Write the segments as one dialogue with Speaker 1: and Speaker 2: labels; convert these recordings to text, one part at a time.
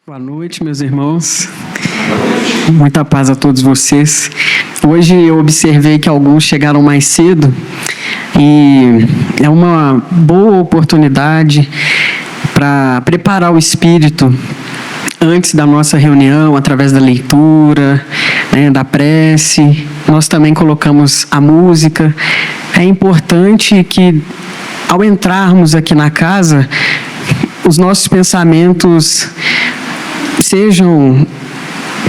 Speaker 1: Boa noite, meus irmãos. Muita paz a todos vocês. Hoje eu observei que alguns chegaram mais cedo e é uma boa oportunidade para preparar o espírito antes da nossa reunião, através da leitura, da prece. Nós também colocamos a música. É importante que, ao entrarmos aqui na casa, os nossos pensamentos sejam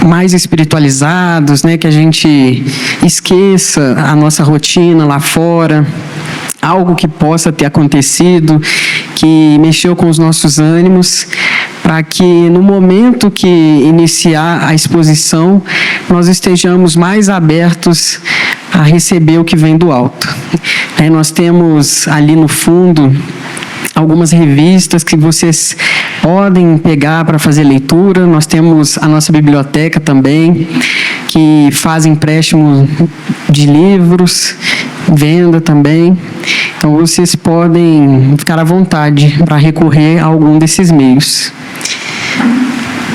Speaker 1: mais espiritualizados, que a gente esqueça a nossa rotina lá fora, algo que possa ter acontecido, que mexeu com os nossos ânimos, para que no momento que iniciar a exposição, nós estejamos mais abertos a receber o que vem do alto. Nós temos ali no fundo algumas revistas que vocês podem pegar para fazer leitura. Nós temos a nossa biblioteca também, que faz empréstimo de livros, venda também. Então, vocês podem ficar à vontade para recorrer a algum desses meios.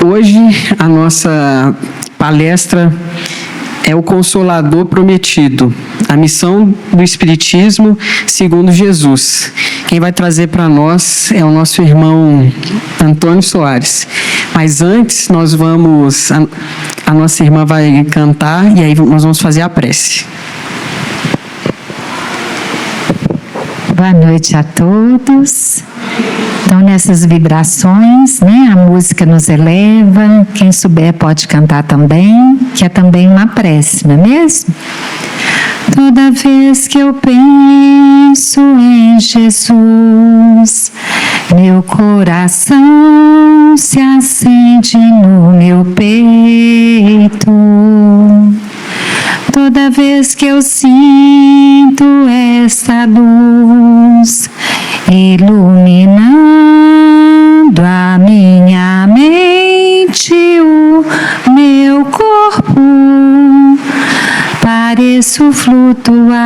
Speaker 1: Hoje, a nossa palestra é o Consolador Prometido, a missão do Espiritismo segundo Jesus. Quem vai trazer para nós é o nosso irmão Antônio Soares. Mas antes, a nossa irmã vai cantar e aí nós vamos fazer a prece.
Speaker 2: Boa noite a todos. Então, nessas vibrações, a música nos eleva. Quem souber pode cantar também, que é também uma prece, não é mesmo? Toda vez que eu penso em Jesus, meu coração se acende no meu peito. Toda vez que eu sinto essa luz iluminando a minha mente, o meu corpo, pareço flutuar.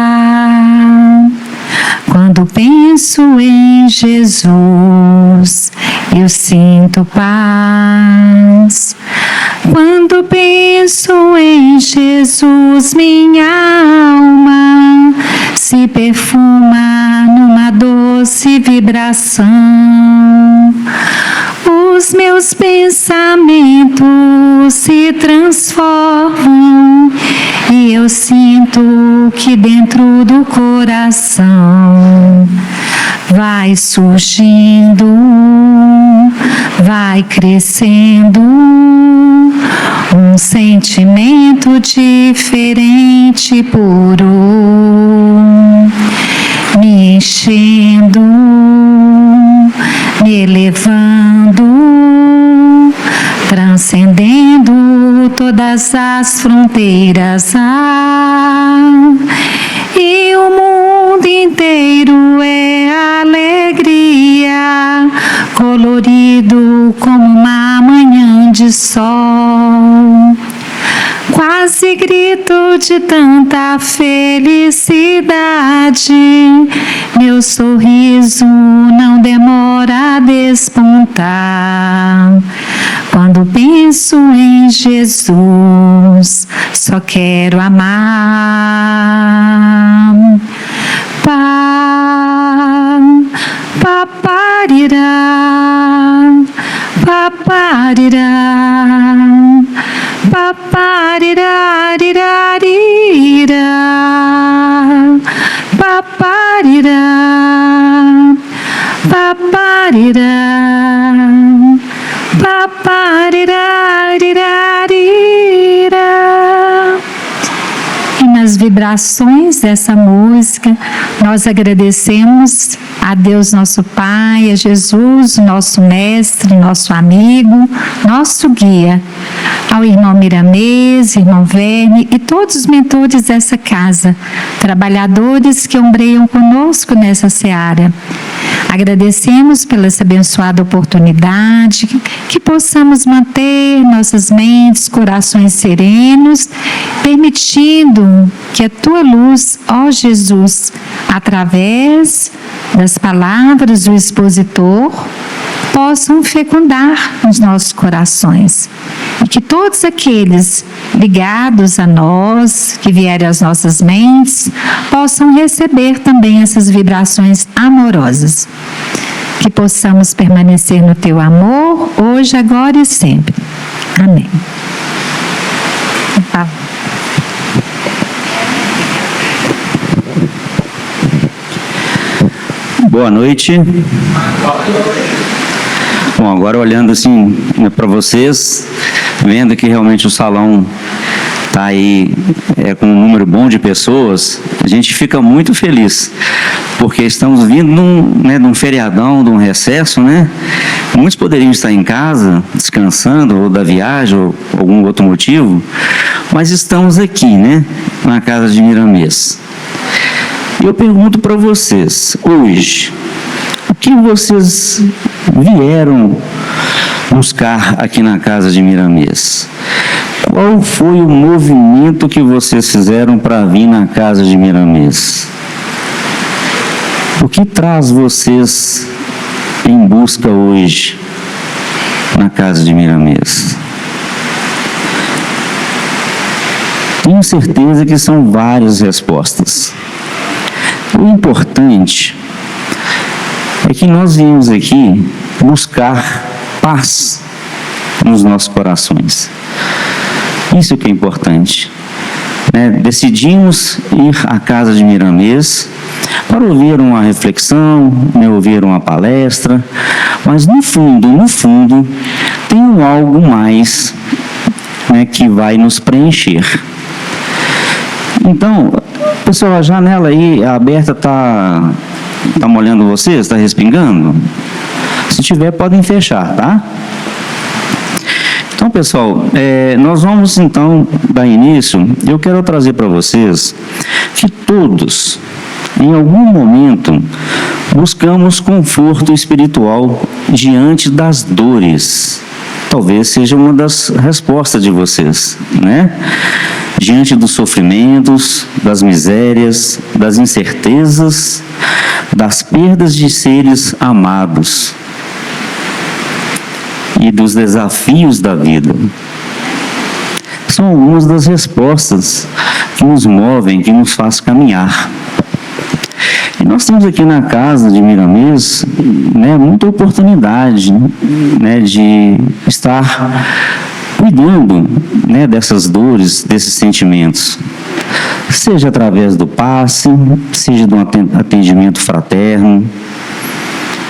Speaker 2: Quando penso em Jesus, eu sinto paz. Quando penso em Jesus, minha alma se perfuma numa doce vibração. Os meus pensamentos se transformam e eu sinto que dentro do coração vai surgindo, vai crescendo um sentimento diferente, puro, me enchendo, me elevando, transcendendo todas as fronteiras. E o mundo inteiro é alegria, colorido como uma manhã de sol. Quase grito de tanta felicidade, meu sorriso não demora a despontar. Quando penso em Jesus, só quero amar. Paparirá, paparirá, paparirá, paparirá, paparirá, paparirá. E nas vibrações dessa música, nós agradecemos a Deus nosso Pai, a Jesus, nosso mestre, nosso amigo, nosso guia, ao irmão Miramês, irmão Verne e todos os mentores dessa casa, trabalhadores que ombreiam conosco nessa seara. Agradecemos pela essa abençoada oportunidade, que possamos manter nossas mentes, corações serenos, permitindo que a Tua luz, ó Jesus, através das palavras do expositor, possam fecundar nos nossos corações. E que todos aqueles ligados a nós, que vierem às nossas mentes, possam receber também essas vibrações amorosas. Que possamos permanecer no teu amor, hoje, agora e sempre. Amém.
Speaker 3: Boa noite. Bom, agora olhando assim para vocês, vendo que realmente o salão está aí com um número bom de pessoas, a gente fica muito feliz, porque estamos vindo de um feriadão, de um recesso, né? Muitos poderiam estar em casa, descansando, ou da viagem, ou algum outro motivo, mas estamos aqui, né? Na casa de Miramês. E eu pergunto para vocês, hoje, o que vocês vieram buscar aqui na casa de Miramês? Qual foi o movimento que vocês fizeram para vir na casa de Miramês? O que traz vocês em busca hoje na casa de Miramês? Tenho certeza que são várias respostas. O importante é que nós viemos aqui buscar paz nos nossos corações. Isso que é importante. Decidimos ir à casa de Miramês para ouvir uma reflexão, ouvir uma palestra, mas no fundo, tem algo mais que vai nos preencher. Então, pessoal, a janela aí aberta está molhando vocês? Está respingando? Se tiver, podem fechar, tá? Então, pessoal, nós vamos então dar início. Eu quero trazer para vocês que todos, em algum momento, buscamos conforto espiritual diante das dores. Talvez seja uma das respostas de vocês, né? Diante dos sofrimentos, das misérias, das incertezas, das perdas de seres amados e dos desafios da vida. São algumas das respostas que nos movem, que nos faz caminhar. E nós temos aqui na casa de Miramês, muita oportunidade, de estar cuidando, dessas dores, desses sentimentos. Seja através do passe, seja de um atendimento fraterno,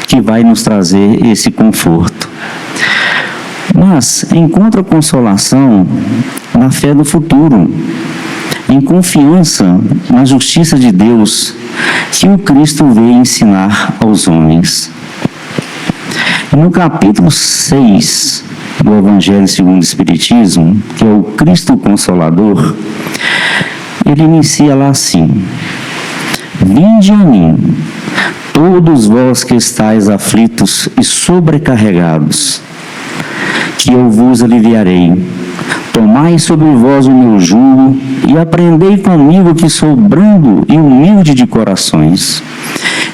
Speaker 3: que vai nos trazer esse conforto. Mas encontra consolação na fé do futuro, em confiança na justiça de Deus, que o Cristo veio ensinar aos homens. No capítulo 6 do Evangelho segundo o Espiritismo, que é o Cristo Consolador, ele inicia lá assim: Vinde a mim, todos vós que estáis aflitos e sobrecarregados, que eu vos aliviarei. Tomai sobre vós o meu jugo e aprendei comigo, que sou brando e humilde de corações,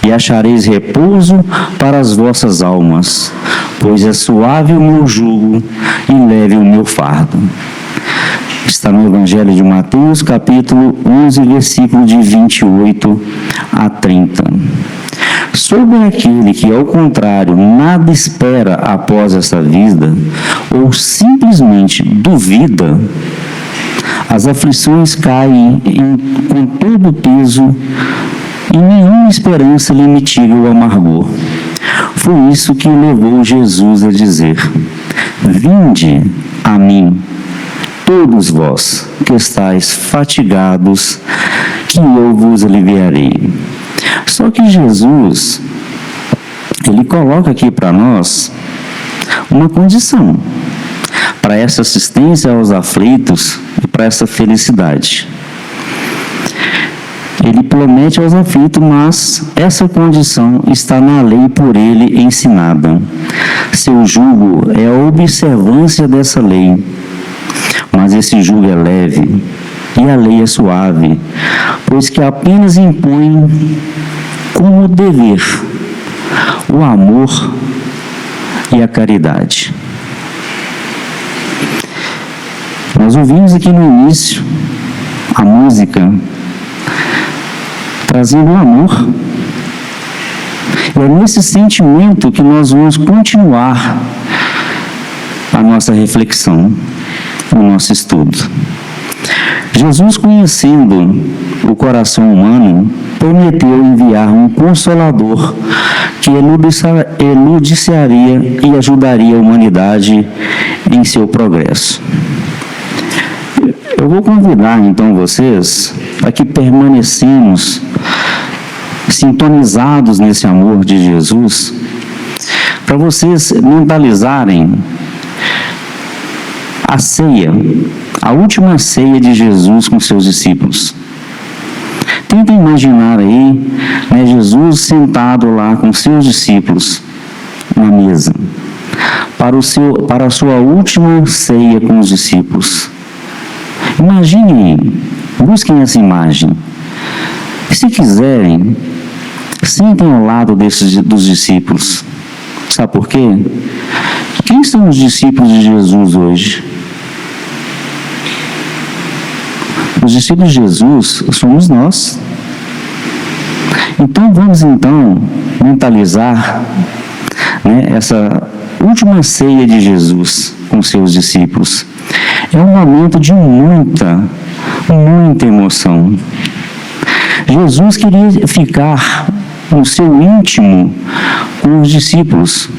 Speaker 3: e achareis repouso para as vossas almas, pois é suave o meu jugo e leve o meu fardo. Está no Evangelho de Mateus, capítulo 11, versículo de 28 a 30. Sobre aquele que, ao contrário, nada espera após esta vida, ou simplesmente duvida, as aflições caem com todo o peso e nenhuma esperança lhe mitiga o amargor. Foi isso que levou Jesus a dizer: Vinde a mim, todos vós que estáis fatigados, que eu vos aliviarei. Só que Jesus, ele coloca aqui para nós uma condição para essa assistência aos aflitos e para essa felicidade. Ele promete aos aflitos, mas essa condição está na lei por ele ensinada. Seu jugo é a observância dessa lei, mas esse jugo é leve e a lei é suave, pois que apenas impõe como dever o amor e a caridade. Nós ouvimos aqui no início a música trazendo o amor. E é nesse sentimento que nós vamos continuar a nossa reflexão, o nosso estudo. Jesus, conhecendo o coração humano, prometeu enviar um Consolador que eludicaria e ajudaria a humanidade em seu progresso. Eu vou convidar então vocês para que permanecemos sintonizados nesse amor de Jesus, para vocês mentalizarem a ceia, a última ceia de Jesus com seus discípulos. Tenta imaginar aí, né, Jesus sentado lá com seus discípulos na mesa, para a sua última ceia com os discípulos. Imaginem, busquem essa imagem. Se quiserem, sentem ao lado dos discípulos. Sabe por quê? Quem são os discípulos de Jesus hoje? Os discípulos de Jesus somos nós. Então vamos mentalizar, né, essa última ceia de Jesus com seus discípulos. É um momento de muita emoção. Jesus queria ficar no seu íntimo com os discípulos.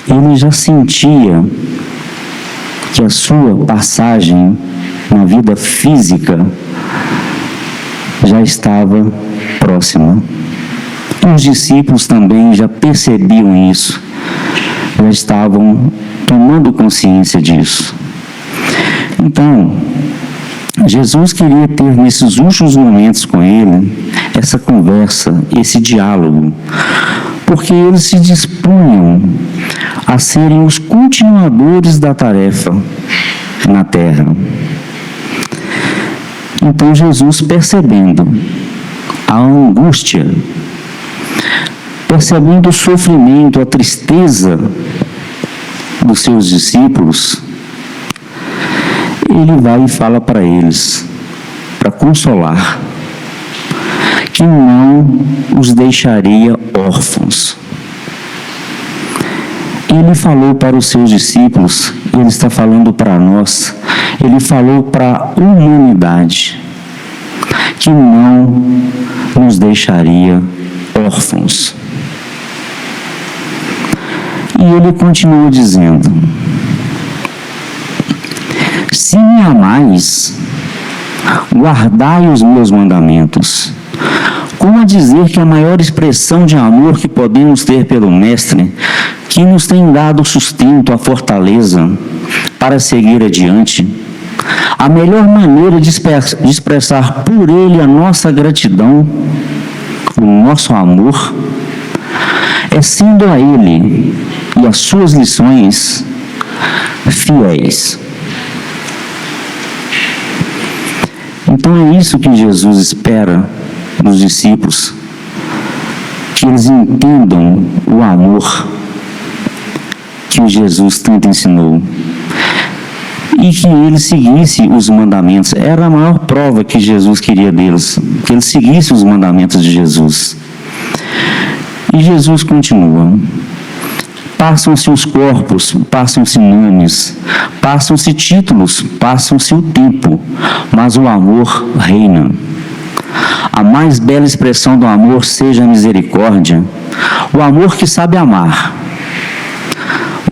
Speaker 3: Ele já sentia que a sua passagem na vida física já estava próxima. Os discípulos também já percebiam isso, já estavam tomando consciência disso. Então, Jesus queria ter nesses últimos momentos com ele essa conversa, esse diálogo, porque eles se dispunham a serem os continuadores da tarefa na terra. Então Jesus, percebendo a angústia, percebendo o sofrimento, a tristeza dos seus discípulos, ele vai e fala para eles, para consolar, que não os deixaria órfãos. Ele falou para os seus discípulos, ele está falando para nós, ele falou para a humanidade, que não nos deixaria órfãos. E ele continua dizendo: se me amais, guardai os meus mandamentos. Como a dizer que a maior expressão de amor que podemos ter pelo Mestre, que nos tem dado o sustento, a fortaleza para seguir adiante, a melhor maneira de expressar por Ele a nossa gratidão, o nosso amor, é sendo a Ele e as suas lições fiéis. Então é isso que Jesus espera dos discípulos, que eles entendam o amor que Jesus tanto ensinou e que eles seguissem os mandamentos. Era a maior prova que Jesus queria deles, que eles seguissem os mandamentos de Jesus. E Jesus continua: passam-se os corpos, passam-se nomes, passam-se títulos, passam-se o tempo, mas o amor reina. A mais bela expressão do amor seja a misericórdia, o amor que sabe amar,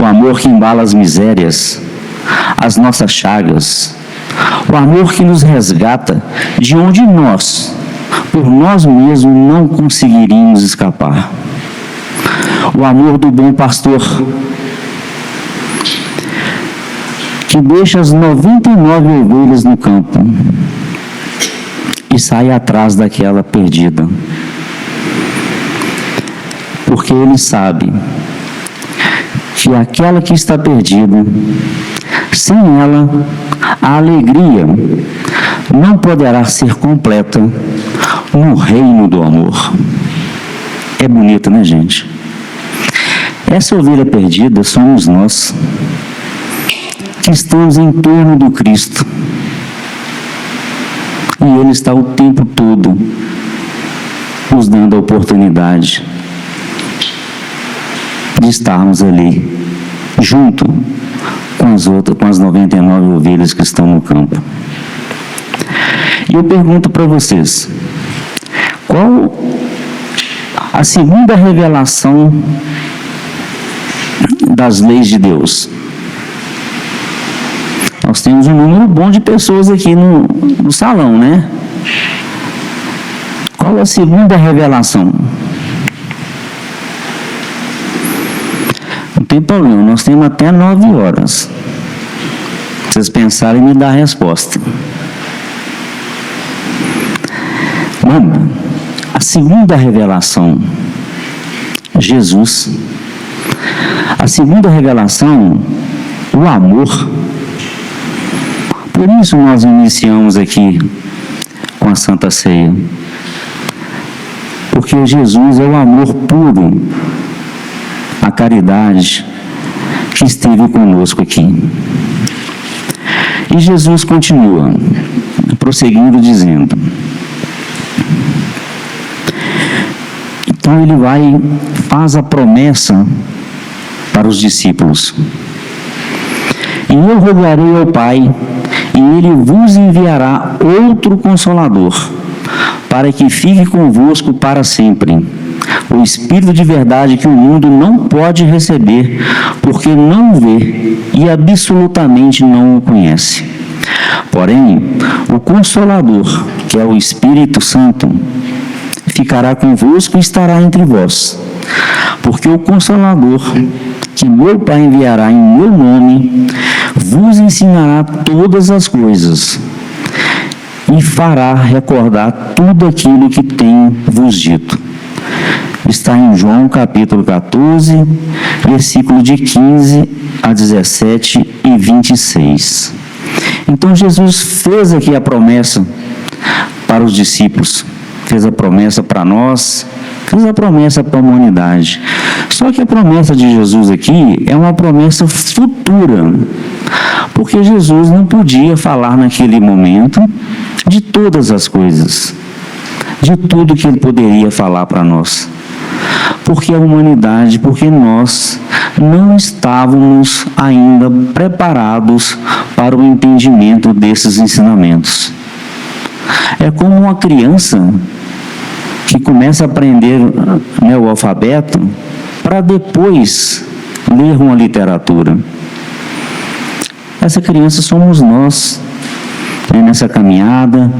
Speaker 3: o amor que embala as misérias, as nossas chagas, o amor que nos resgata de onde nós, por nós mesmos, não conseguiríamos escapar. O amor do bom pastor, que deixa as 99 ovelhas no campo e sai atrás daquela perdida, porque ele sabe que aquela que está perdida, sem ela, a alegria não poderá ser completa no reino do amor. É bonito, né, gente? Essa ovelha perdida somos nós, que estamos em torno do Cristo. E Ele está o tempo todo nos dando a oportunidade de estarmos ali, junto com as 99 ovelhas que estão no campo. E eu pergunto para vocês, qual a segunda revelação das leis de Deus? Nós temos um número bom de pessoas aqui no salão, né? Qual é a segunda revelação? Não tem problema, nós temos até 9 horas. Vocês pensarem e me dar a resposta. Mano, a segunda revelação, Jesus. A segunda revelação, o amor. Por isso nós iniciamos aqui com a Santa Ceia. Porque Jesus é o amor puro, a caridade que esteve conosco aqui. E Jesus continua, prosseguindo, dizendo: então ele faz a promessa para os discípulos: e eu rogarei ao Pai, e Ele vos enviará outro Consolador, para que fique convosco para sempre, o Espírito de verdade que o mundo não pode receber, porque não o vê e absolutamente não o conhece. Porém, o Consolador, que é o Espírito Santo, ficará convosco e estará entre vós, porque o Consolador, que meu Pai enviará em meu nome, vos ensinará todas as coisas e fará recordar tudo aquilo que tenho vos dito. Está em João capítulo 14, versículo de 15 a 17 e 26. Então Jesus fez aqui a promessa para os discípulos, fez a promessa para nós, fez a promessa para a humanidade. Só que a promessa de Jesus aqui é uma promessa futura, porque Jesus não podia falar naquele momento de todas as coisas, de tudo que ele poderia falar para nós. Porque a humanidade, porque nós não estávamos ainda preparados para o entendimento desses ensinamentos. É como uma criança que começa a aprender, né, o alfabeto, para depois ler uma literatura. Essa criança somos nós, né, nessa caminhada,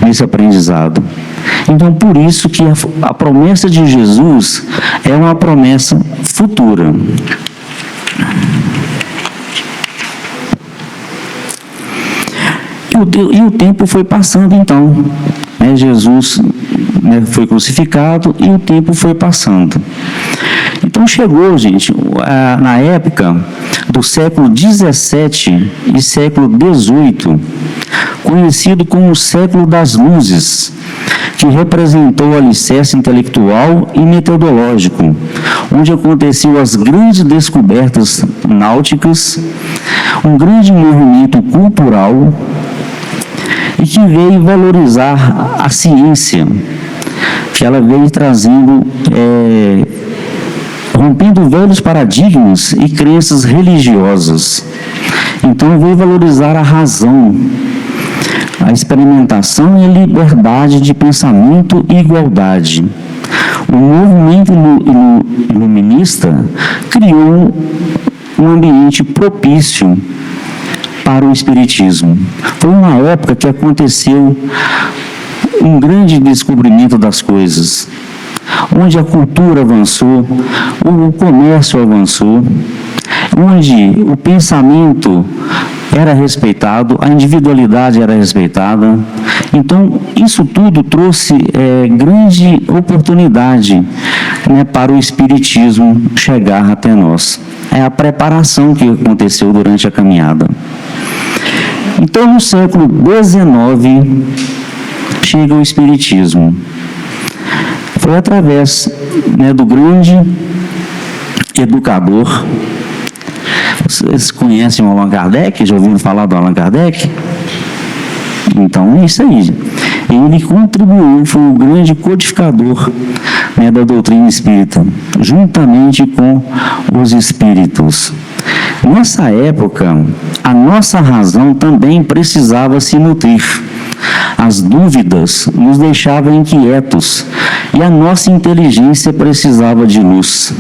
Speaker 3: nesse aprendizado. Então, por isso que a promessa de Jesus é uma promessa futura. E o tempo foi passando, então. Né, Jesus, né, foi crucificado e o tempo foi passando. Então chegou, gente, na época do século XVII e século XVIII, conhecido como o século das luzes, que representou o alicerce intelectual e metodológico, onde aconteciam as grandes descobertas náuticas, um grande movimento cultural, e que veio valorizar a ciência, que ela veio trazendo, rompendo velhos paradigmas e crenças religiosas. Então veio valorizar a razão, a experimentação e a liberdade de pensamento e igualdade. O movimento iluminista criou um ambiente propício para o espiritismo. Foi uma época que aconteceu um grande descobrimento das coisas, onde a cultura avançou, o comércio avançou, onde o pensamento era respeitado, a individualidade era respeitada. Então, isso tudo trouxe grande oportunidade, né, para o espiritismo chegar até nós. É a preparação que aconteceu durante a caminhada. Então, no século XIX, chega o espiritismo. Foi através, né, do grande educador. Vocês conhecem o Allan Kardec? Já ouviram falar do Allan Kardec? Então é isso aí. Ele contribuiu, foi o grande codificador, né, da doutrina espírita, juntamente com os espíritos. Nessa época, a nossa razão também precisava se nutrir. As dúvidas nos deixavam inquietos e a nossa inteligência precisava de luz,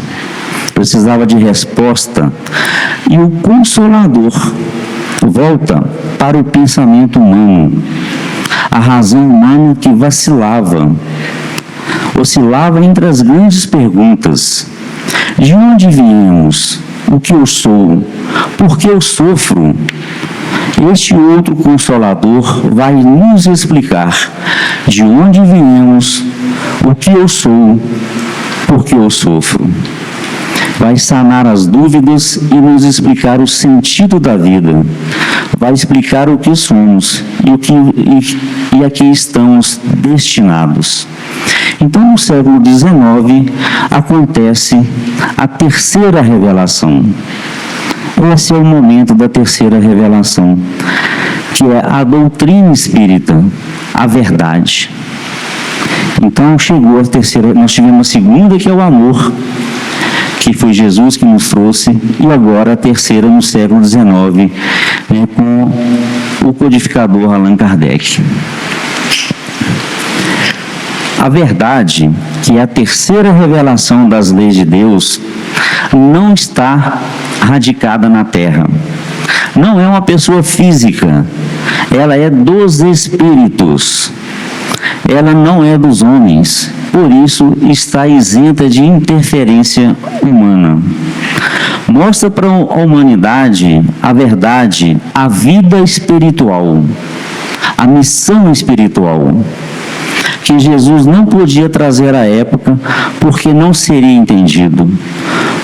Speaker 3: precisava de resposta. E o Consolador volta para o pensamento humano, a razão humana que oscilava entre as grandes perguntas: de onde viemos? O que eu sou? Por que eu sofro? Este outro Consolador vai nos explicar de onde viemos, o que eu sou, por que eu sofro. Vai sanar as dúvidas e nos explicar o sentido da vida. Vai explicar o que somos e a que estamos destinados. Então, no século XIX, acontece a terceira revelação. Esse é o momento da terceira revelação, que é a doutrina espírita, a verdade. Então, chegou a terceira, nós tivemos a segunda, que é o amor, que foi Jesus que nos trouxe, e agora a terceira no século XIX, né, com o codificador Allan Kardec. A verdade, que é a terceira revelação das leis de Deus, não está radicada na Terra. Não é uma pessoa física, ela é dos espíritos. Ela não é dos homens, por isso está isenta de interferência humana. Mostra para a humanidade a verdade, a vida espiritual, a missão espiritual, que Jesus não podia trazer à época, porque não seria entendido.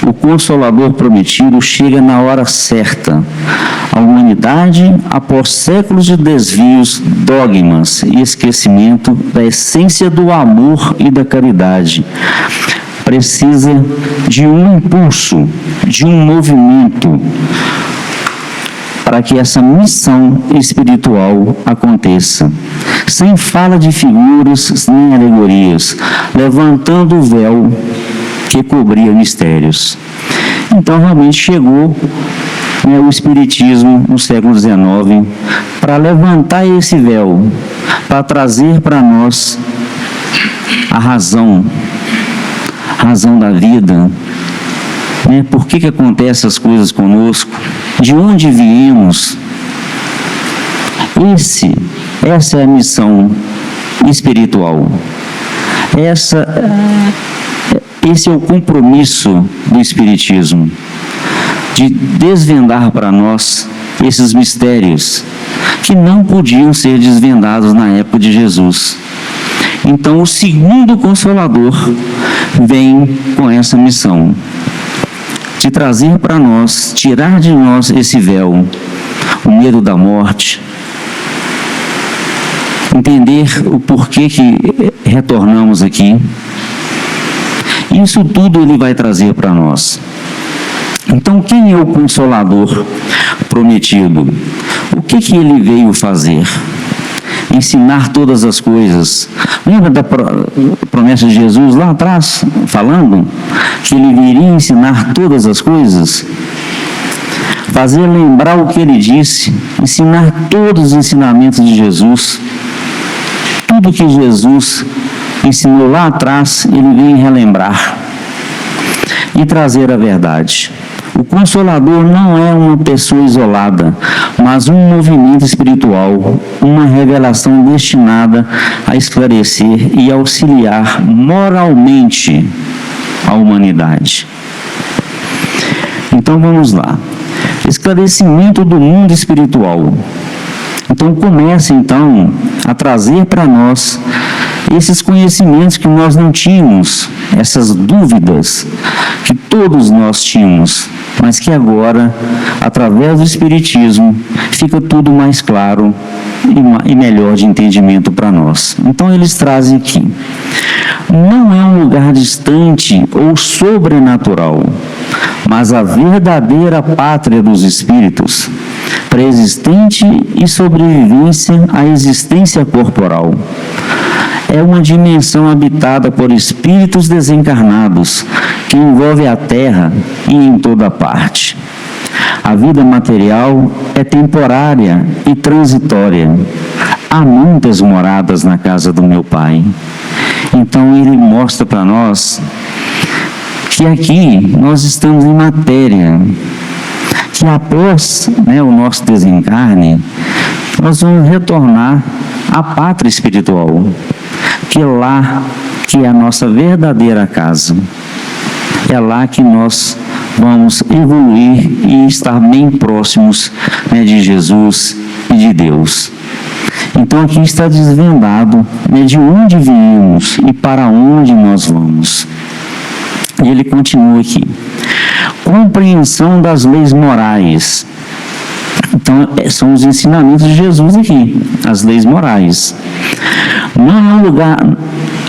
Speaker 3: O Consolador prometido chega na hora certa. A humanidade, após séculos de desvios, dogmas e esquecimento da essência do amor e da caridade, precisa de um impulso, de um movimento, para que essa missão espiritual aconteça, sem fala de figuras nem alegorias, levantando o véu que cobria mistérios. Então, realmente chegou, né, o Espiritismo no século XIX para levantar esse véu, para trazer para nós a razão da vida, né? Por que acontecem as coisas conosco? De onde viemos? Essa é a missão espiritual. Esse é o compromisso do Espiritismo, de desvendar para nós esses mistérios que não podiam ser desvendados na época de Jesus. Então, o segundo Consolador vem com essa missão, de trazer para nós, tirar de nós esse véu, o medo da morte, entender o porquê que retornamos aqui. Isso tudo ele vai trazer para nós. Então, quem é o Consolador prometido? O que ele veio fazer? Ensinar todas as coisas. Lembra da promessa de Jesus lá atrás, falando que ele viria ensinar todas as coisas? Fazer lembrar o que ele disse, ensinar todos os ensinamentos de Jesus. Tudo que Jesus ensinou lá atrás, ele vem relembrar e trazer a verdade. O Consolador não é uma pessoa isolada, mas um movimento espiritual, uma revelação destinada a esclarecer e auxiliar moralmente a humanidade. Então vamos lá. Esclarecimento do mundo espiritual. Então comece a trazer para nós esses conhecimentos que nós não tínhamos, essas dúvidas que todos nós tínhamos, mas que agora, através do Espiritismo, fica tudo mais claro e melhor de entendimento para nós. Então eles trazem aqui: não é um lugar distante ou sobrenatural, mas a verdadeira pátria dos espíritos, pré-existente e sobrevivência à existência corporal. É uma dimensão habitada por espíritos desencarnados, que envolve a Terra e em toda parte. A vida material é temporária e transitória. Há muitas moradas na casa do meu Pai. Então ele mostra para nós que aqui nós estamos em matéria, que após o nosso desencarne, nós vamos retornar à pátria espiritual, que é lá que é a nossa verdadeira casa. É lá que nós vamos evoluir e estar bem próximos de Jesus e de Deus. Então aqui está desvendado de onde viemos e para onde nós vamos. E ele continua aqui: compreensão das leis morais. Então são os ensinamentos de Jesus aqui, as leis morais. Não é um lugar.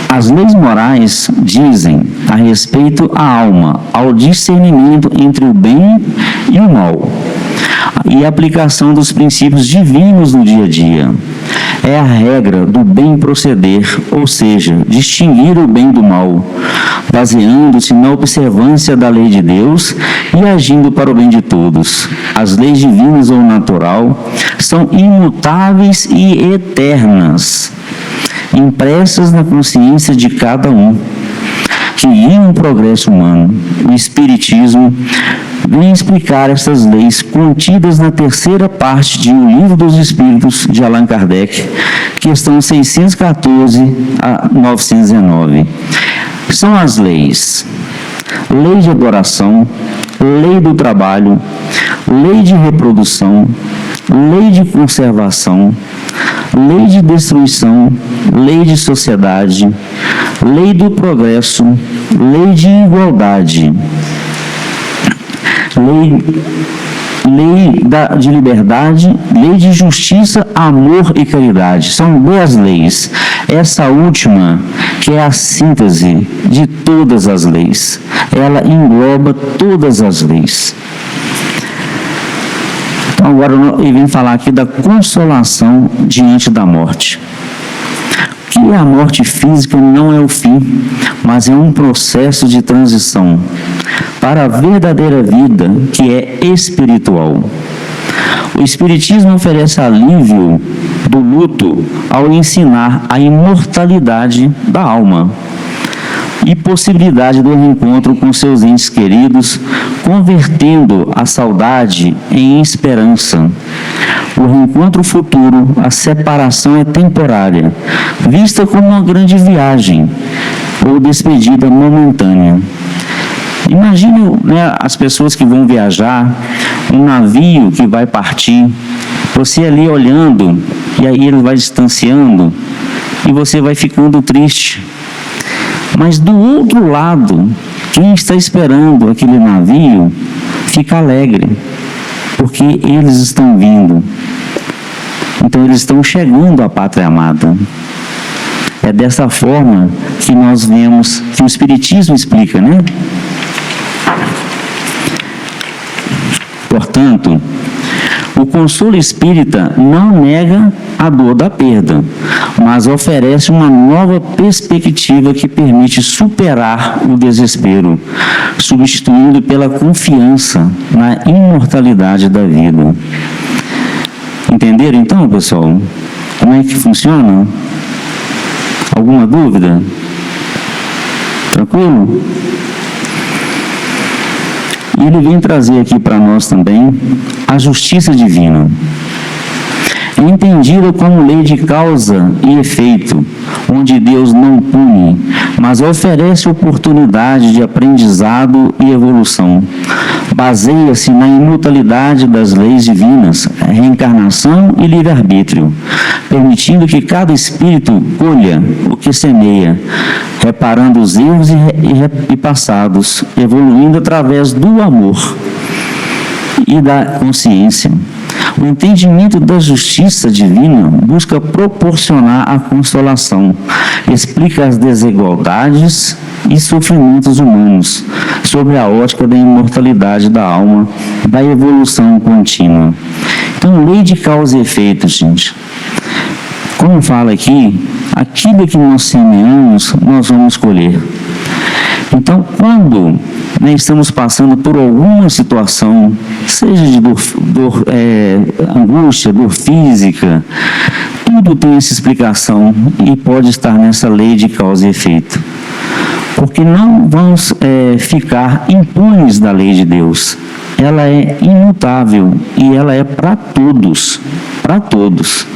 Speaker 3: As leis morais dizem a respeito à alma, ao discernimento entre o bem e o mal, e a aplicação dos princípios divinos no dia a dia. É a regra do bem proceder, ou seja, distinguir o bem do mal, baseando-se na observância da lei de Deus e agindo para o bem de todos. As leis divinas ou natural são imutáveis e eternas, impressas na consciência de cada um, que guiam o progresso humano. O Espiritismo vem explicar essas leis contidas na terceira parte de O Livro dos Espíritos, de Allan Kardec, questão 614 a 919. São as leis: lei de adoração, lei do trabalho, lei de reprodução, lei de conservação, lei de destruição, lei de sociedade, lei do progresso, lei de igualdade, lei de liberdade, lei de justiça, amor e caridade. São 10 leis. Essa última, que é a síntese de todas as leis, ela engloba todas as leis. Então agora ele vem falar aqui da consolação diante da morte. Que a morte física não é o fim, mas é um processo de transição para a verdadeira vida, que é espiritual. O Espiritismo oferece alívio do luto ao ensinar a imortalidade da alma e possibilidade do reencontro com seus entes queridos, convertendo a saudade em esperança. O reencontro futuro, a separação é temporária, vista como uma grande viagem ou despedida momentânea. Imagine as pessoas que vão viajar, um navio que vai partir, você ali olhando, e aí ele vai distanciando, e você vai ficando triste. Mas do outro lado, quem está esperando aquele navio fica alegre, porque eles estão vindo. Então eles estão chegando à pátria amada. É dessa forma que nós vemos, que o Espiritismo explica, né? Portanto, o consolo espírita não nega a dor da perda, mas oferece uma nova perspectiva que permite superar o desespero, substituindo pela confiança na imortalidade da vida. Entenderam então, pessoal? Como é que funciona? Alguma dúvida? Tranquilo? E ele vem trazer aqui para nós também a justiça divina, entendida como lei de causa e efeito, onde Deus não pune, mas oferece oportunidade de aprendizado e evolução. Baseia-se na imutabilidade das leis divinas, reencarnação e livre-arbítrio, permitindo que cada espírito colha o que semeia, reparando os erros e passados, evoluindo através do amor e da consciência. O entendimento da justiça divina busca proporcionar a consolação, explica as desigualdades e sofrimentos humanos, sob a ótica da imortalidade da alma, da evolução contínua. Então, lei de causa e efeito, gente. Como fala aqui, aquilo que nós semeamos, nós vamos colher. Então, quando estamos passando por alguma situação, seja de angústia, dor física, tudo tem essa explicação e pode estar nessa lei de causa e efeito. Porque não vamos ficar impunes da lei de Deus. Ela é imutável e ela é para todos, para todos.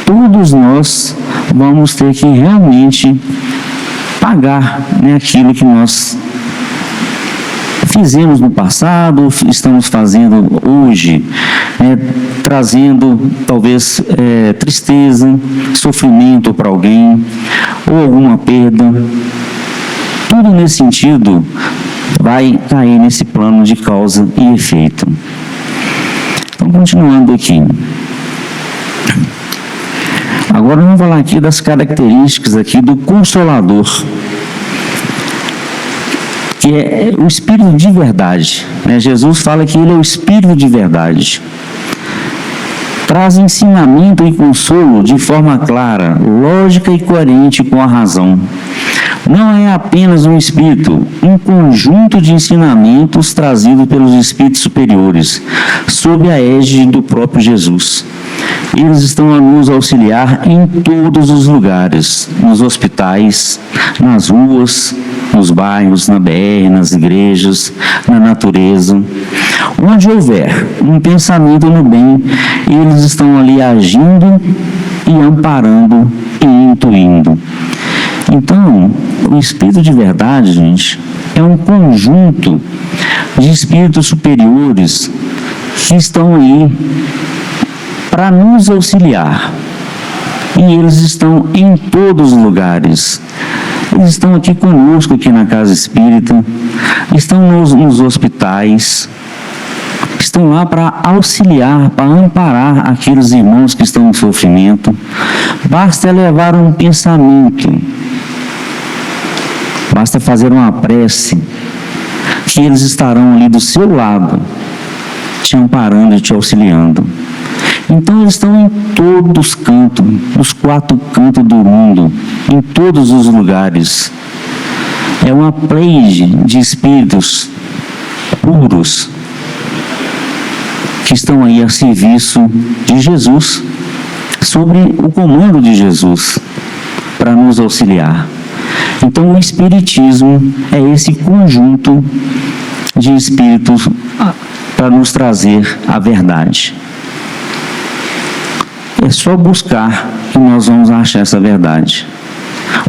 Speaker 3: Todos nós vamos ter que realmente pagar, aquilo que nós fizemos no passado, estamos fazendo hoje, trazendo talvez tristeza, sofrimento para alguém, ou alguma perda. Tudo nesse sentido vai cair nesse plano de causa e efeito. Então, continuando aqui. Agora vamos falar aqui das características aqui do Consolador, que é o Espírito de verdade. Jesus fala que ele é o Espírito de verdade. Traz ensinamento e consolo de forma clara, lógica e coerente com a razão. Não é apenas um Espírito, um conjunto de ensinamentos trazidos pelos Espíritos superiores, sob a égide do próprio Jesus. Eles estão a nos auxiliar em todos os lugares, nos hospitais, nas ruas, nos bairros, na BR, nas igrejas, na natureza. Onde houver um pensamento no bem, eles estão ali agindo e amparando e intuindo. Então, o Espírito de verdade, gente, é um conjunto de espíritos superiores que estão aí para nos auxiliar. E eles estão em todos os lugares. Eles estão aqui conosco, aqui na Casa Espírita, estão nos hospitais, estão lá para auxiliar, para amparar aqueles irmãos que estão em sofrimento. Basta elevar um pensamento, basta fazer uma prece, que eles estarão ali do seu lado, te amparando e te auxiliando. Então eles estão em todos os cantos, nos 4 cantos do mundo, em todos os lugares. É uma pleiade de espíritos puros que estão aí a serviço de Jesus, sobre o comando de Jesus, para nos auxiliar. Então o Espiritismo é esse conjunto de espíritos para nos trazer a verdade. É só buscar que nós vamos achar essa verdade.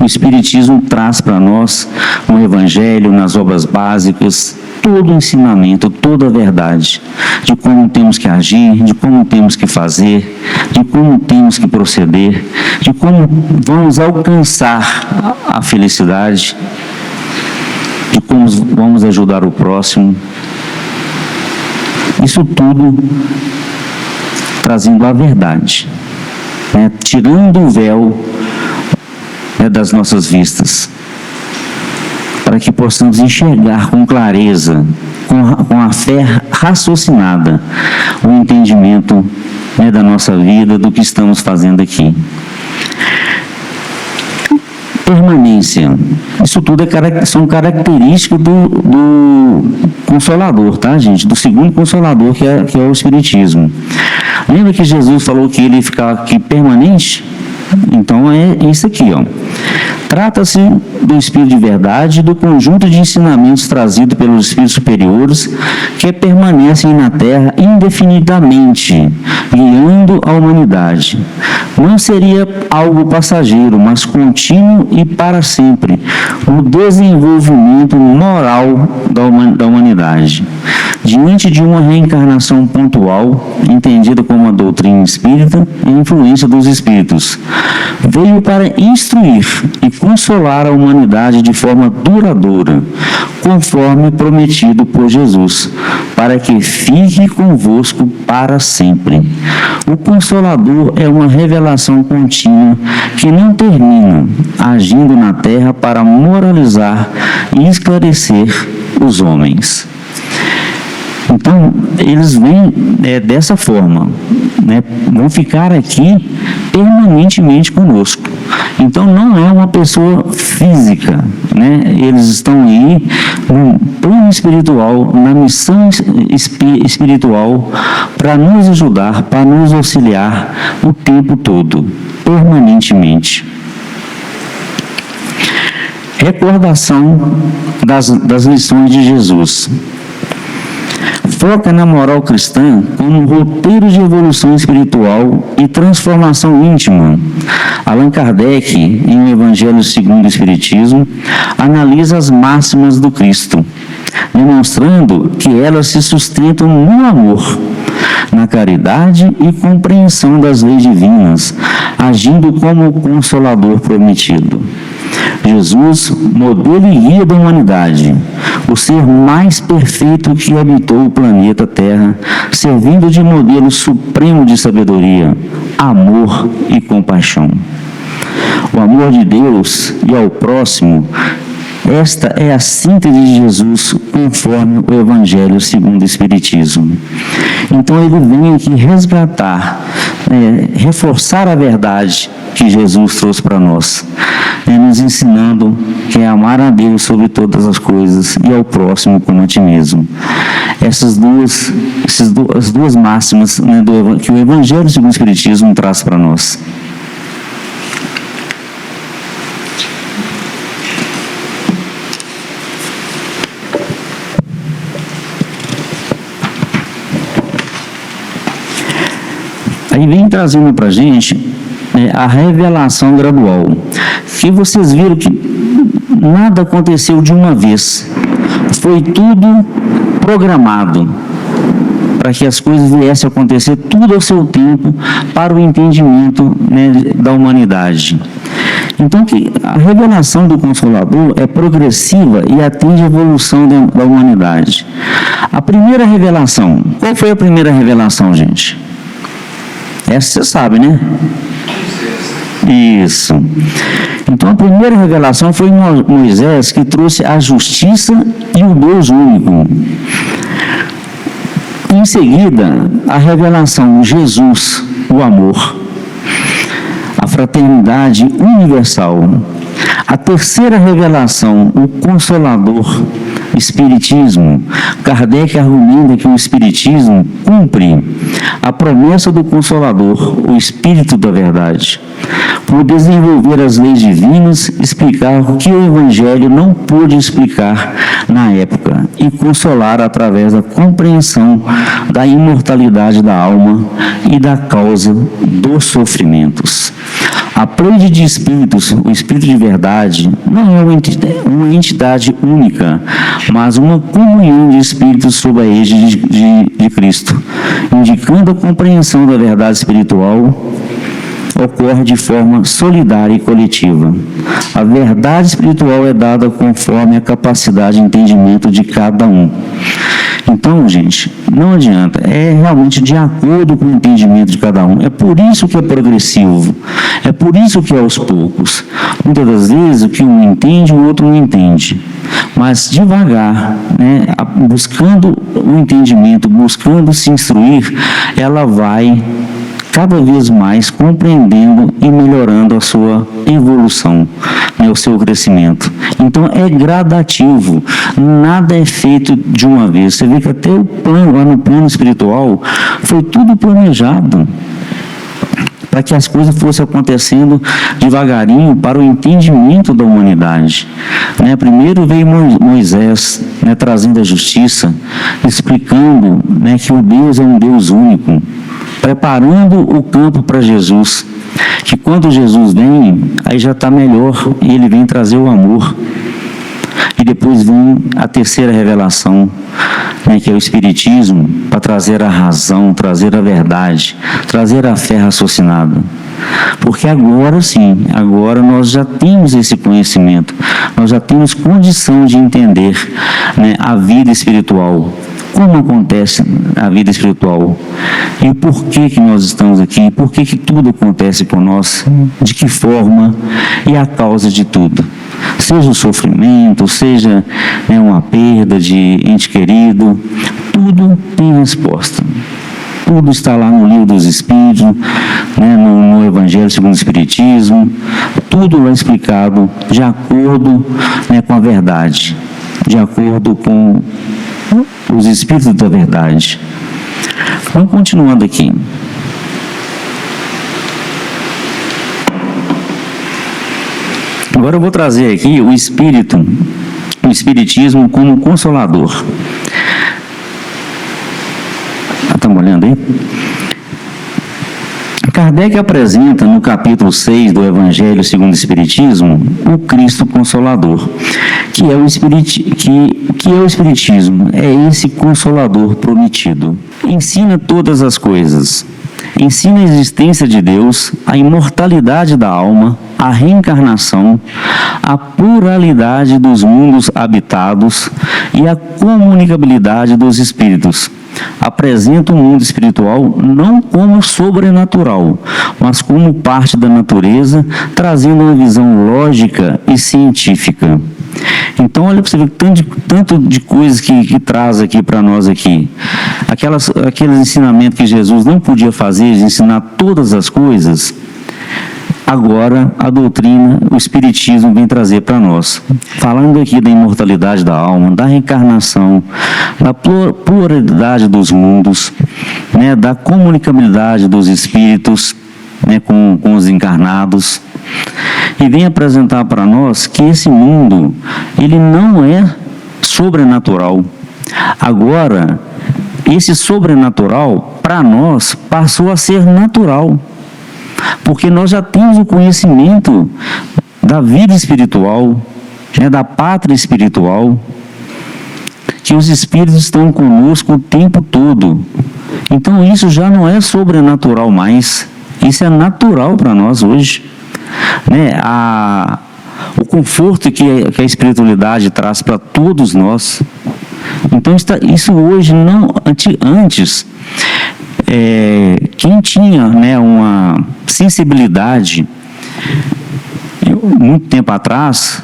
Speaker 3: O Espiritismo traz para nós, no Evangelho, nas obras básicas, todo o ensinamento, toda a verdade, de como temos que agir, de como temos que fazer, de como temos que proceder, de como vamos alcançar a felicidade, de como vamos ajudar o próximo. Isso tudo trazendo a verdade, tirando o véu das nossas vistas, para que possamos enxergar com clareza, com a fé raciocinada, o entendimento da nossa vida, do que estamos fazendo aqui. Permanência. Isso tudo são características do Consolador, tá, gente? Do segundo Consolador, que é o Espiritismo. Lembra que Jesus falou que ele ia ficar aqui permanente? Então é isso aqui, ó. Trata-se do Espírito de verdade e do conjunto de ensinamentos trazidos pelos Espíritos superiores que permanecem na Terra indefinidamente, guiando a humanidade. Não seria algo passageiro, mas contínuo e para sempre, o desenvolvimento moral da humanidade. diante de uma reencarnação pontual, entendida como a doutrina espírita e a influência dos espíritos, veio para instruir e consolar a humanidade de forma duradoura, conforme prometido por Jesus, para que fique convosco para sempre. O Consolador é uma revelação contínua que não termina, agindo na terra para moralizar e esclarecer os homens. Então, eles vêm dessa forma, né? Vão ficar aqui permanentemente conosco. Então, não é uma pessoa física, né? Eles estão aí no plano espiritual, na missão espiritual, para nos ajudar, para nos auxiliar o tempo todo, permanentemente. Recordação das lições de Jesus. Foca na moral cristã como roteiro de evolução espiritual e transformação íntima. Allan Kardec, em O Evangelho segundo o Espiritismo, analisa as máximas do Cristo, demonstrando que elas se sustentam no amor, na caridade e compreensão das leis divinas, agindo como o Consolador prometido. Jesus, modelo e guia da humanidade, o ser mais perfeito que habitou o planeta Terra, servindo de modelo supremo de sabedoria, amor e compaixão. O amor de Deus e ao próximo, esta é a síntese de Jesus conforme o Evangelho segundo o Espiritismo. Então ele vem aqui resgatar, reforçar a verdade que Jesus trouxe para nós, nos ensinando que é amar a Deus sobre todas as coisas e ao próximo como a ti mesmo. Essas duas máximas, que o Evangelho segundo o Espiritismo traz para nós. Aí vem trazendo para a gente a revelação gradual. Que vocês viram que nada aconteceu de uma vez. Foi tudo programado para que as coisas viessem a acontecer tudo ao seu tempo para o entendimento, da humanidade. Então, que a revelação do Consolador é progressiva e atende a evolução da humanidade. A primeira revelação, qual foi a primeira revelação, gente? Essa você sabe, né? Isso. Então, a primeira revelação foi Moisés, que trouxe a justiça e o Deus único. Em seguida, a revelação Jesus, o amor, a fraternidade universal. A terceira revelação, o Consolador, Espiritismo. Kardec argumenta que o Espiritismo cumpre a promessa do Consolador, o Espírito da Verdade, por desenvolver as leis divinas, explicar o que o Evangelho não pôde explicar na época e consolar através da compreensão da imortalidade da alma e da causa dos sofrimentos. A pleiade de espíritos, o Espírito de Verdade, não é uma entidade única, mas uma comunhão de espíritos sob a égide de Cristo, indicando a compreensão da verdade espiritual, ocorre de forma solidária e coletiva. A verdade espiritual é dada conforme a capacidade de entendimento de cada um. Então, gente, não adianta, é realmente de acordo com o entendimento de cada um. É por isso que é progressivo, é por isso que é aos poucos. Muitas das vezes o que um entende, o outro não entende. Mas devagar, buscando o entendimento, buscando se instruir, ela vai cada vez mais compreendendo e melhorando a sua evolução, o seu crescimento. Então é gradativo, nada é feito de uma vez. Você vê que até o plano, lá no plano espiritual, foi tudo planejado para que as coisas fossem acontecendo devagarinho para o entendimento da humanidade. Primeiro veio Moisés, trazendo a justiça, explicando que o Deus é um Deus único, preparando o campo para Jesus, que quando Jesus vem, aí já está melhor, e ele vem trazer o amor. E depois vem a terceira revelação, né, que é o Espiritismo, para trazer a razão, trazer a verdade, trazer a fé raciocinada. Porque agora sim, agora nós já temos esse conhecimento, nós já temos condição de entender, né, a vida espiritual, como acontece a vida espiritual e por que nós estamos aqui, por que tudo acontece com nós, de que forma e a causa de tudo. Seja o sofrimento, seja, né, uma perda de ente querido, tudo tem resposta. Tudo está lá no Livro dos Espíritos, né, no Evangelho segundo o Espiritismo, tudo é explicado de acordo, né, com a verdade, de acordo com os Espíritos da verdade. Vamos continuando aqui. Agora eu vou trazer aqui o Espiritismo como consolador. Estamos olhando aí? Kardec apresenta no capítulo 6 do Evangelho segundo o Espiritismo o Cristo Consolador, que é o Espiritismo, é esse Consolador prometido. Ensina todas as coisas, ensina a existência de Deus, a imortalidade da alma, a reencarnação, a pluralidade dos mundos habitados e a comunicabilidade dos espíritos. Apresenta o mundo espiritual não como sobrenatural, mas como parte da natureza, trazendo uma visão lógica e científica. Então, olha para você ver tanto de coisas que traz aqui para nós aqui. Aqueles ensinamentos que Jesus não podia fazer, de ensinar todas as coisas, agora a doutrina, o Espiritismo vem trazer para nós. Falando aqui da imortalidade da alma, da reencarnação, da pluralidade dos mundos, né, da comunicabilidade dos espíritos, né, com os encarnados. E vem apresentar para nós que esse mundo, ele não é sobrenatural. Agora, esse sobrenatural, para nós, passou a ser natural. Porque nós já temos o conhecimento da vida espiritual, né, da pátria espiritual, que os espíritos estão conosco o tempo todo. Então isso já não é sobrenatural mais, isso é natural para nós hoje. Né? O conforto que a espiritualidade traz para todos nós. Então isso hoje não, antes, quem tinha, né, uma sensibilidade, muito tempo atrás,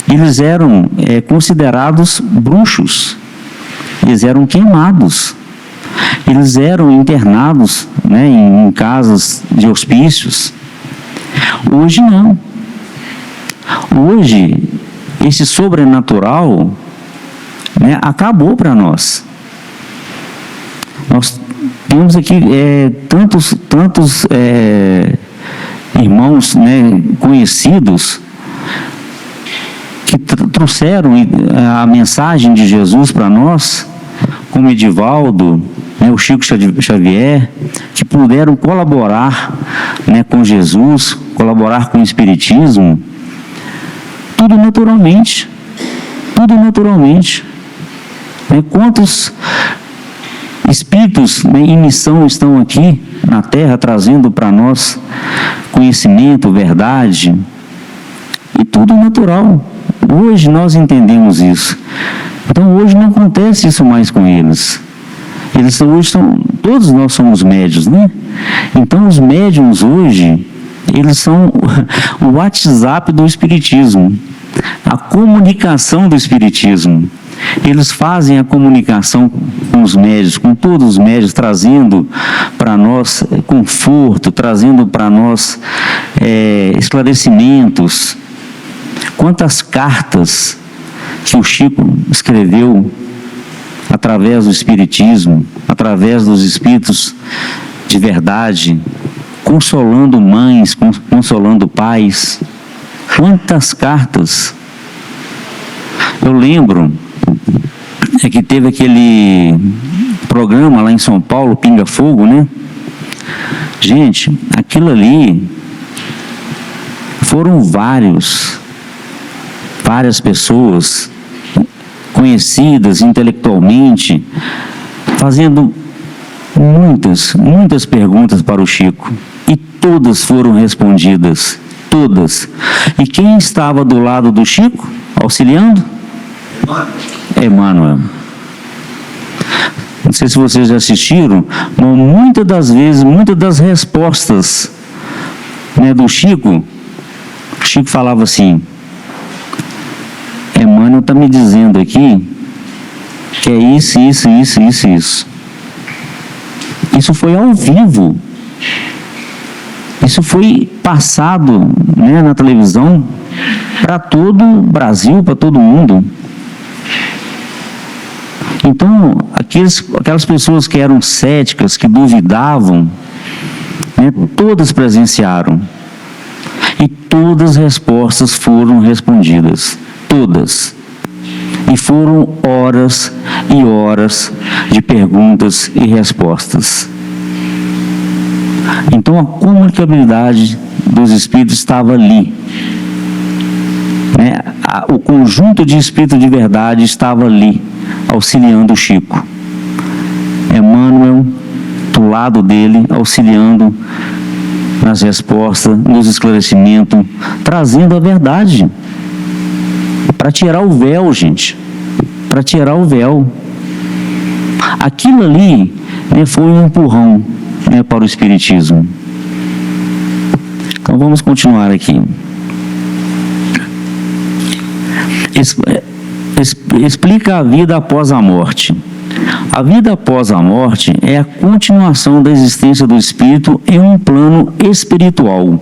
Speaker 3: eles eram considerados bruxos, eles eram queimados, eles eram internados, né, em casas de hospícios. Hoje não. Hoje, esse sobrenatural, né, acabou para nós. Nós temos aqui tantos irmãos, né, conhecidos que trouxeram a mensagem de Jesus para nós, como Edivaldo, né, o Chico Xavier, que puderam colaborar, né, com Jesus, colaborar com o Espiritismo, tudo naturalmente. Né, quantos espíritos, né, em missão estão aqui na Terra, trazendo para nós conhecimento, verdade, e tudo natural. Hoje nós entendemos isso. Então hoje não acontece isso mais com eles. Todos nós somos médiuns, né? Então os médiuns hoje, eles são o WhatsApp do Espiritismo, a comunicação do Espiritismo. Eles fazem a comunicação com os médiuns, com todos os médiuns, trazendo para nós conforto, trazendo para nós esclarecimentos. Quantas cartas que o Chico escreveu através do Espiritismo, através dos espíritos de verdade, consolando mães, consolando pais. Quantas cartas! Eu lembro que teve aquele programa lá em São Paulo, Pinga Fogo, né? Gente, aquilo ali foram várias pessoas conhecidas intelectualmente, fazendo muitas perguntas para o Chico, e todas foram respondidas, todas. E quem estava do lado do Chico, auxiliando? Emmanuel. Não sei se vocês já assistiram, mas muitas das vezes, muitas das respostas, né, do Chico, o Chico falava assim: Emmanuel está me dizendo aqui que é isso. Isso foi ao vivo. Isso foi passado, né, na televisão para todo o Brasil, para todo mundo. Então, aquelas pessoas que eram céticas, que duvidavam, né, todas presenciaram. E todas as respostas foram respondidas. Todas. E foram horas e horas de perguntas e respostas. Então a comunicabilidade dos espíritos estava ali, né? O conjunto de espíritos de verdade estava ali, auxiliando o Chico. Emmanuel, do lado dele, auxiliando nas respostas, nos esclarecimentos, trazendo a verdade. Para tirar o véu, gente. Para tirar o véu. Aquilo ali, né, foi um empurrão, né, para o Espiritismo. Então vamos continuar aqui. Explica a vida após a morte. A vida após a morte é a continuação da existência do espírito em um plano espiritual,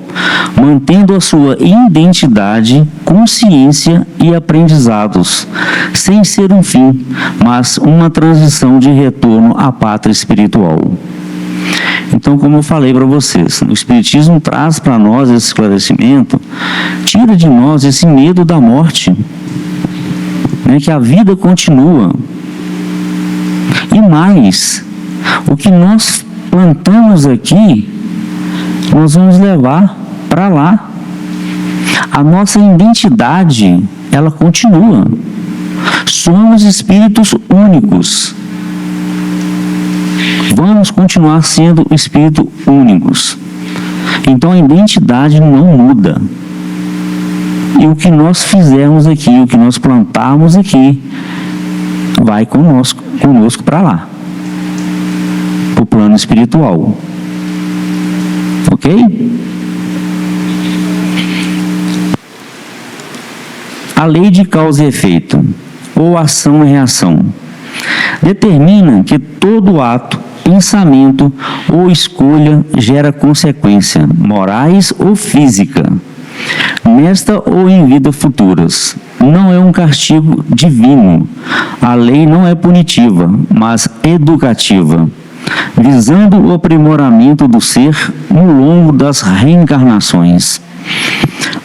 Speaker 3: mantendo a sua identidade, consciência e aprendizados, sem ser um fim, mas uma transição de retorno à pátria espiritual. Então, como eu falei para vocês, o Espiritismo traz para nós esse esclarecimento, tira de nós esse medo da morte, né, que a vida continua. E mais, o que nós plantamos aqui, nós vamos levar para lá. A nossa identidade, ela continua. Somos espíritos únicos. Vamos continuar sendo espíritos únicos. Então a identidade não muda. E o que nós fizermos aqui, o que nós plantarmos aqui, vai conosco para lá, para o plano espiritual. Ok? A lei de causa e efeito, ou ação e reação, determina que todo ato, pensamento ou escolha gera consequência, morais ou física, nesta ou em vidas futuras. Não é um castigo divino. A lei não é punitiva, mas educativa, visando o aprimoramento do ser no longo das reencarnações.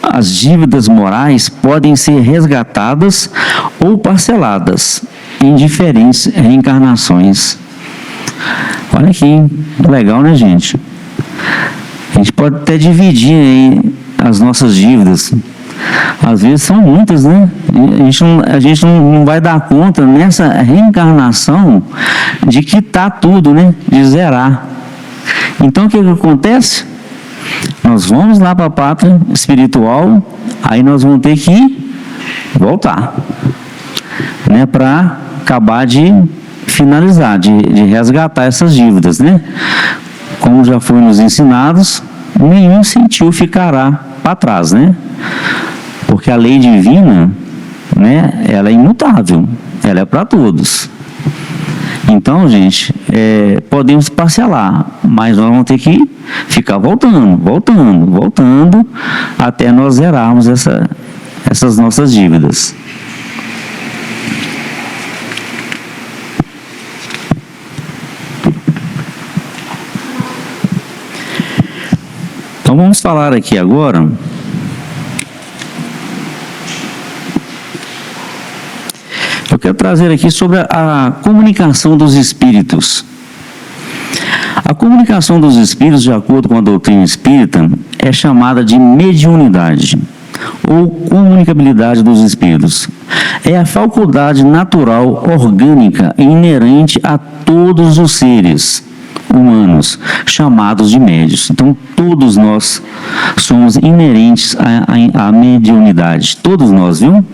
Speaker 3: As dívidas morais podem ser resgatadas ou parceladas em diferentes reencarnações. Olha aqui, legal, né, gente? A gente pode até dividir aí as nossas dívidas. Às vezes são muitas, né? A gente não vai dar conta nessa reencarnação de quitar tudo, né? De zerar. Então o que acontece? Nós vamos lá para a pátria espiritual, aí nós vamos ter que voltar, né? Para acabar de finalizar, de resgatar essas dívidas, né? Como já foi nos ensinados, nenhum sentiu ficará para trás, né? Porque a lei divina, né, ela é imutável, ela é para todos. Então, gente, podemos parcelar, mas nós vamos ter que ficar voltando, até nós zerarmos essas nossas dívidas. Então vamos falar aqui agora eu quero trazer aqui sobre a comunicação dos espíritos. A comunicação dos espíritos, de acordo com a doutrina espírita, é chamada de mediunidade, ou comunicabilidade dos espíritos. É a faculdade natural, orgânica e inerente a todos os seres humanos, chamados de médios. Então, todos nós somos inerentes à mediunidade. Todos nós, viu?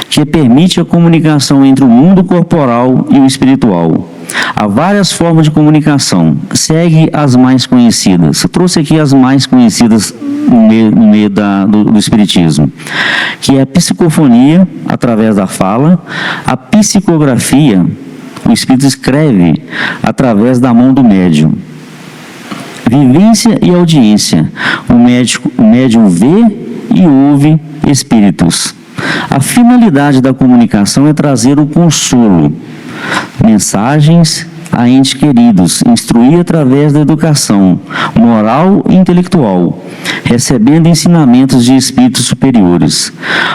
Speaker 3: Que permite a comunicação entre o mundo corporal e o espiritual. Há várias formas de comunicação. Segue as mais conhecidas. Eu trouxe aqui as mais conhecidas no meio do Espiritismo, que é a psicofonia, através da fala, a psicografia, o Espírito escreve através da mão do médium. Vivência e audiência. O médium vê e ouve espíritos. A finalidade da comunicação é trazer o consolo, mensagens a entes queridos, instruir através da educação moral e intelectual, recebendo ensinamentos de espíritos superiores,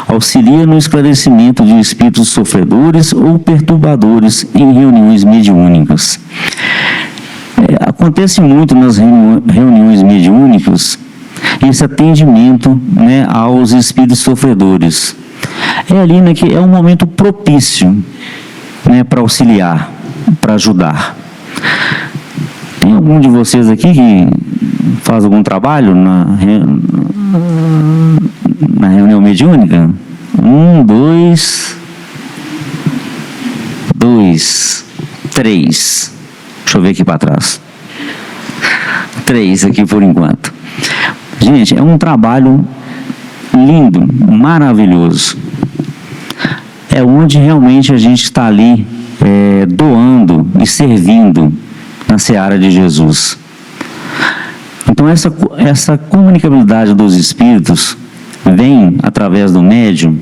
Speaker 3: auxilia no esclarecimento de espíritos sofredores ou perturbadores em reuniões mediúnicas. Acontece muito nas reuniões mediúnicas esse atendimento, né, aos espíritos sofredores. É ali, né, que é um momento propício, né, para auxiliar, para ajudar. Tem algum de vocês aqui que faz algum trabalho na reunião mediúnica? 1, 2, 3. Deixa eu ver aqui para trás. 3 aqui por enquanto. Gente, é um trabalho lindo, maravilhoso. É onde realmente a gente está ali doando e servindo na seara de Jesus. Então essa comunicabilidade dos espíritos vem através do médium,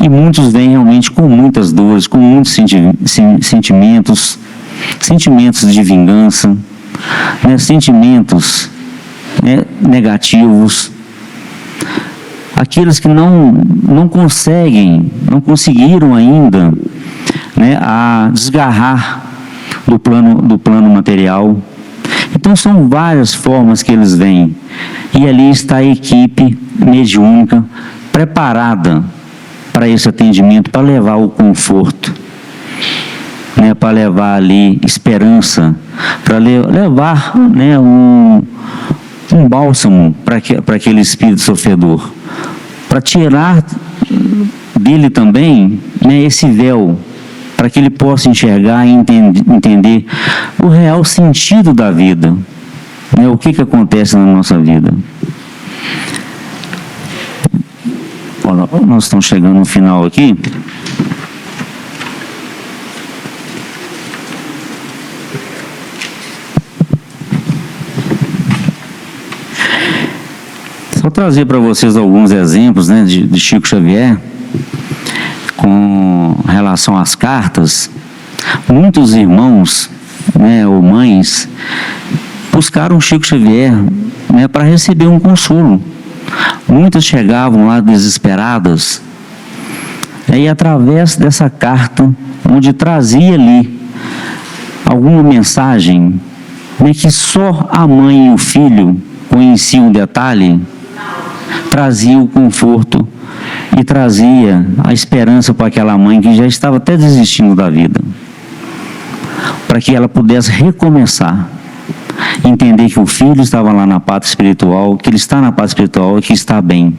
Speaker 3: e muitos vêm realmente com muitas dores, com muitos sentimentos de vingança, né, sentimentos, né, negativos. Aqueles que não conseguiram ainda, né, a desgarrar do plano material. Então são várias formas que eles vêm, e ali está a equipe mediúnica preparada para esse atendimento, para levar o conforto, né, para levar ali esperança, para levar, né, um bálsamo para aquele espírito sofredor, para tirar dele também, né, esse véu, para que ele possa enxergar e entender o real sentido da vida, né, o que acontece na nossa vida. Olha, nós estamos chegando no final aqui. Só trazer para vocês alguns exemplos, né, de Chico Xavier com relação às cartas. Muitos irmãos, né, ou mães buscaram Chico Xavier, né, para receber um consolo. Muitas chegavam lá desesperadas, e através dessa carta, onde trazia ali alguma mensagem, né, que só a mãe e o filho conheciam o detalhe, trazia o conforto e trazia a esperança para aquela mãe que já estava até desistindo da vida, para que ela pudesse recomeçar, entender que o filho estava lá na pátria espiritual, que ele está na pátria espiritual e que está bem.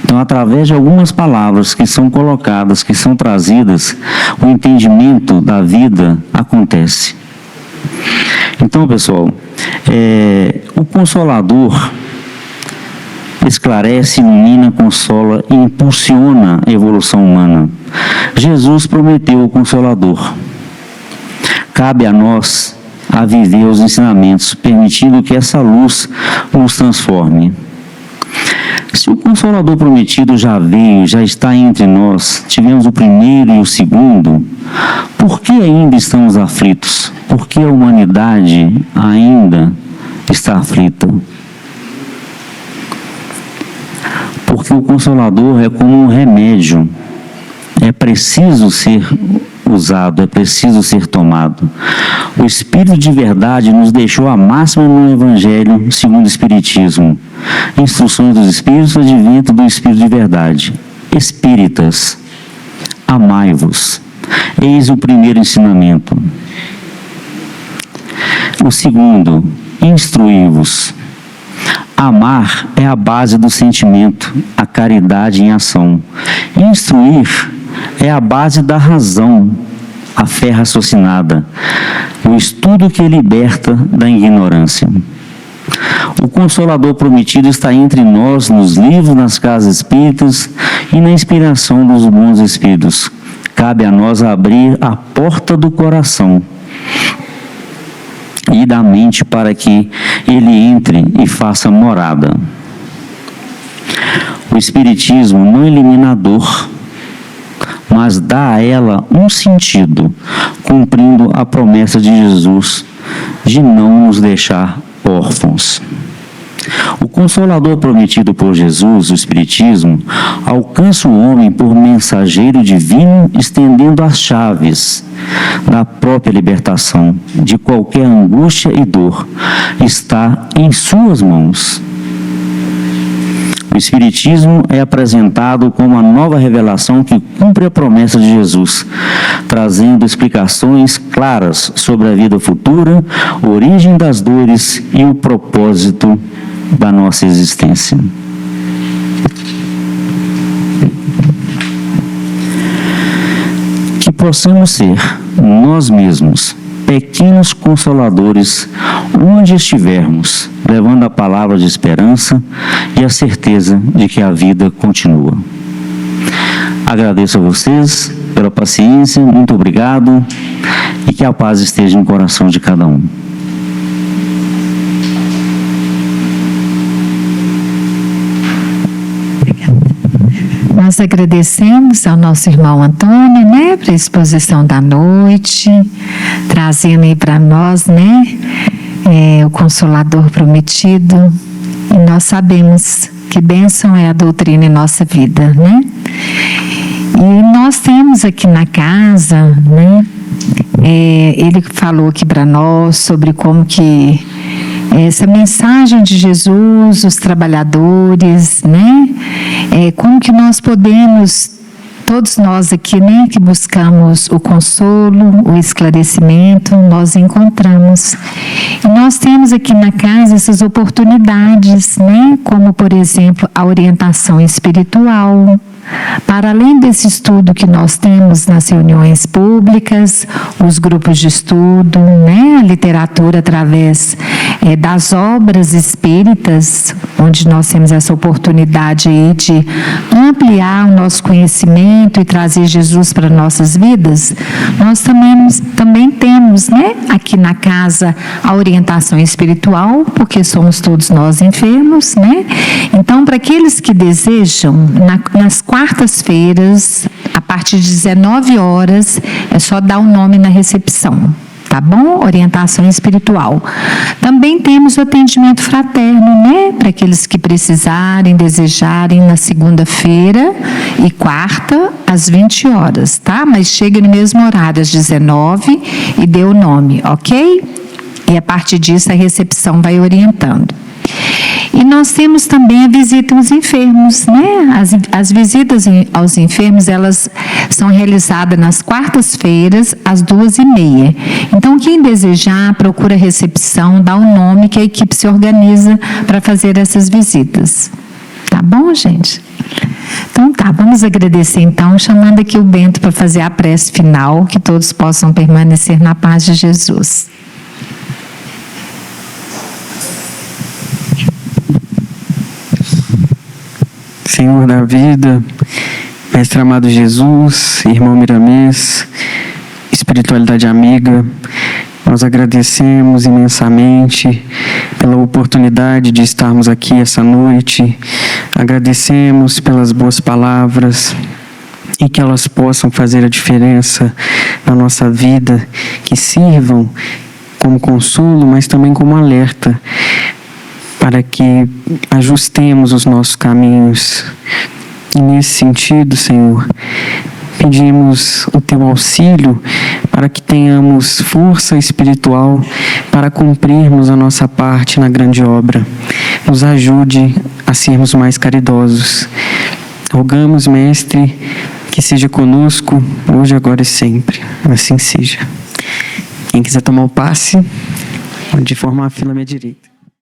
Speaker 3: Então, através de algumas palavras que são colocadas, que são trazidas, o entendimento da vida acontece. Então, pessoal, o Consolador esclarece, ilumina, consola e impulsiona a evolução humana. Jesus prometeu o Consolador. Cabe a nós a viver os ensinamentos, permitindo que essa luz nos transforme. Se o Consolador prometido já veio, já está entre nós, tivemos o primeiro e o segundo, por que ainda estamos aflitos? Por que a humanidade ainda está aflita? Porque o Consolador é como um remédio, é preciso ser usado, é preciso ser tomado. O Espírito de verdade nos deixou a máxima no Evangelho segundo o Espiritismo: instruções dos Espíritos, advento do Espírito de verdade. Espíritas, amai-vos. Eis o primeiro ensinamento. O segundo, instruí-vos. Amar é a base do sentimento, a caridade em ação. Instruir é a base da razão, a fé raciocinada, o estudo que liberta da ignorância. O Consolador prometido está entre nós, nos livros, nas casas espíritas e na inspiração dos bons espíritos. Cabe a nós abrir a porta do coração e da mente para que ele entre e faça morada. O Espiritismo não elimina a dor, mas dá a ela um sentido, cumprindo a promessa de Jesus de não nos deixar órfãos. O Consolador prometido por Jesus, o Espiritismo, alcança o homem por mensageiro divino, estendendo as chaves da própria libertação de qualquer angústia e dor. Está em suas mãos. O Espiritismo é apresentado como a nova revelação que cumpre a promessa de Jesus, trazendo explicações claras sobre a vida futura, a origem das dores e o propósito da nossa existência. Que possamos ser nós mesmos pequenos consoladores onde estivermos, levando a palavra de esperança e a certeza de que a vida continua. Agradeço a vocês pela paciência, muito obrigado, e que a paz esteja no coração de cada um.
Speaker 2: Nós agradecemos ao nosso irmão Antônio, né, para a exposição da noite, trazendo aí para nós, né, o Consolador prometido. E nós sabemos que bênção é a doutrina em nossa vida, né? E nós temos aqui na casa, né, ele falou aqui para nós sobre como que essa mensagem de Jesus, os trabalhadores, né? Como que nós podemos, todos nós aqui, né, que buscamos o consolo, o esclarecimento, nós encontramos. E nós temos aqui na casa essas oportunidades, né? Como, por exemplo, a orientação espiritual. Para além desse estudo que nós temos nas reuniões públicas, os grupos de estudo, né, a literatura através das obras espíritas, onde nós temos essa oportunidade aí de ampliar o nosso conhecimento e trazer Jesus para nossas vidas, nós também temos, né, aqui na casa a orientação espiritual, porque somos todos nós enfermos, né? Então, para aqueles que desejam, nas quartas-feiras, a partir de 19 horas, é só dar o nome na recepção, tá bom? Orientação espiritual. Também temos o atendimento fraterno, né? Para aqueles que precisarem, desejarem, na segunda-feira e quarta, às 20 horas, tá? Mas chegue no mesmo horário, às 19, e dê o nome, ok? E a partir disso, a recepção vai orientando. E nós temos também a visita aos enfermos, né? As visitas aos enfermos, elas são realizadas nas quartas-feiras, às 2h30. Então, quem desejar, procura a recepção, dá o nome, que a equipe se organiza para fazer essas visitas. Tá bom, gente? Então tá, vamos agradecer então, chamando aqui o Bento para fazer a prece final, que todos possam permanecer na paz de Jesus.
Speaker 1: Senhor da vida, Mestre amado Jesus, irmão Miramês, espiritualidade amiga, nós agradecemos imensamente pela oportunidade de estarmos aqui essa noite, agradecemos pelas boas palavras e que elas possam fazer a diferença na nossa vida, que sirvam como consolo, mas também como alerta, para que ajustemos os nossos caminhos. E nesse sentido, Senhor, pedimos o teu auxílio para que tenhamos força espiritual para cumprirmos a nossa parte na grande obra. Nos ajude a sermos mais caridosos. Rogamos, Mestre, que seja conosco, hoje, agora e sempre. Assim seja. Quem quiser tomar o passe, pode formar a fila à minha direita.